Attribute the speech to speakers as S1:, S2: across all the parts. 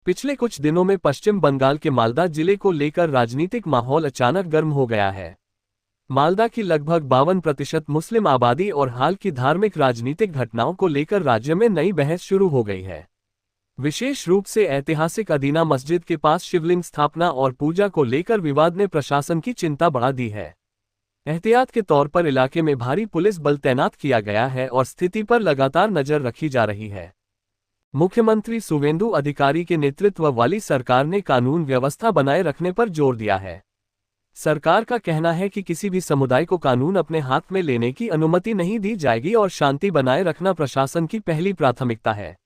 S1: पिछले कुछ दिनों में पश्चिम बंगाल के मालदा जिले को लेकर राजनीतिक माहौल अचानक गर्म हो गया है। मालदा की लगभग 52% मुस्लिम आबादी और हाल की धार्मिक राजनीतिक घटनाओं को लेकर राज्य में नई बहस शुरू हो गई है। विशेष रूप से ऐतिहासिक अदीना मस्जिद के पास शिवलिंग स्थापना और पूजा को लेकर विवाद ने प्रशासन की चिंता बढ़ा दी है। एहतियात के तौर पर इलाके में भारी पुलिस बल तैनात किया गया है और स्थिति पर लगातार नजर रखी जा रही है। मुख्यमंत्री सुवेंदु अधिकारी के नेतृत्व वाली सरकार ने कानून व्यवस्था बनाए रखने पर जोर दिया है। सरकार का कहना है कि किसी भी समुदाय को कानून अपने हाथ में लेने की अनुमति नहीं दी जाएगी और शांति बनाए रखना प्रशासन की पहली प्राथमिकता है।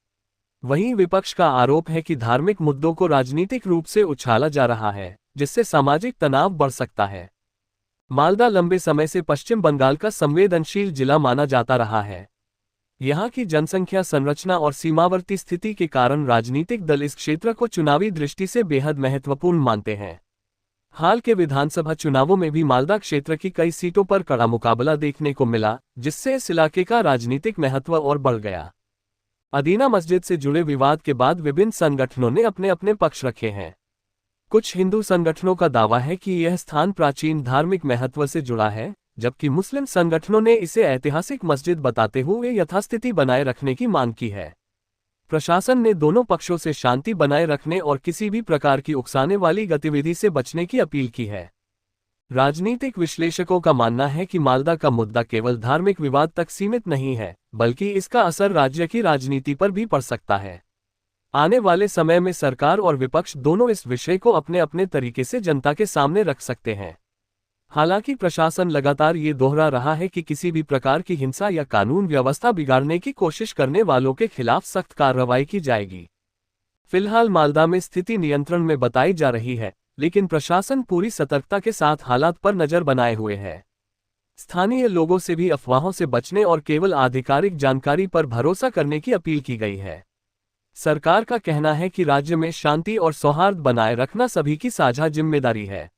S1: वहीं विपक्ष का आरोप है कि धार्मिक मुद्दों को राजनीतिक रूप से उछाला जा रहा है, जिससे सामाजिक तनाव बढ़ सकता है। मालदा लंबे समय से पश्चिम बंगाल का संवेदनशील जिला माना जाता रहा है। यहाँ की जनसंख्या संरचना और सीमावर्ती स्थिति के कारण राजनीतिक दल इस क्षेत्र को चुनावी दृष्टि से बेहद महत्वपूर्ण मानते हैं। हाल के विधानसभा चुनावों में भी मालदा क्षेत्र की कई सीटों पर कड़ा मुकाबला देखने को मिला, जिससे इस इलाके का राजनीतिक महत्व और बढ़ गया। अदीना मस्जिद से जुड़े विवाद के बाद विभिन्न संगठनों ने अपने अपने पक्ष रखे हैं। कुछ हिंदू संगठनों का दावा है कि यह स्थान प्राचीन धार्मिक महत्व से जुड़ा है, जबकि मुस्लिम संगठनों ने इसे ऐतिहासिक मस्जिद बताते हुए यथास्थिति बनाए रखने की मांग की है। प्रशासन ने दोनों पक्षों से शांति बनाए रखने और किसी भी प्रकार की उकसाने वाली गतिविधि से बचने की अपील की है। राजनीतिक विश्लेषकों का मानना है कि मालदा का मुद्दा केवल धार्मिक विवाद तक सीमित नहीं है, बल्कि इसका असर राज्य की राजनीति पर भी पड़ सकता है। आने वाले समय में सरकार और विपक्ष दोनों इस विषय को अपने अपने तरीके से जनता के सामने रख सकते हैं। हालांकि प्रशासन लगातार ये दोहरा रहा है कि किसी भी प्रकार की हिंसा या कानून व्यवस्था बिगाड़ने की कोशिश करने वालों के खिलाफ सख्त कार्रवाई की जाएगी। फिलहाल मालदा में स्थिति नियंत्रण में बताई जा रही है, लेकिन प्रशासन पूरी सतर्कता के साथ हालात पर नजर बनाए हुए है। स्थानीय लोगों से भी अफवाहों से बचने और केवल आधिकारिक जानकारी पर भरोसा करने की अपील की गई है। सरकार का कहना है कि राज्य में शांति और सौहार्द बनाए रखना सभी की साझा जिम्मेदारी है।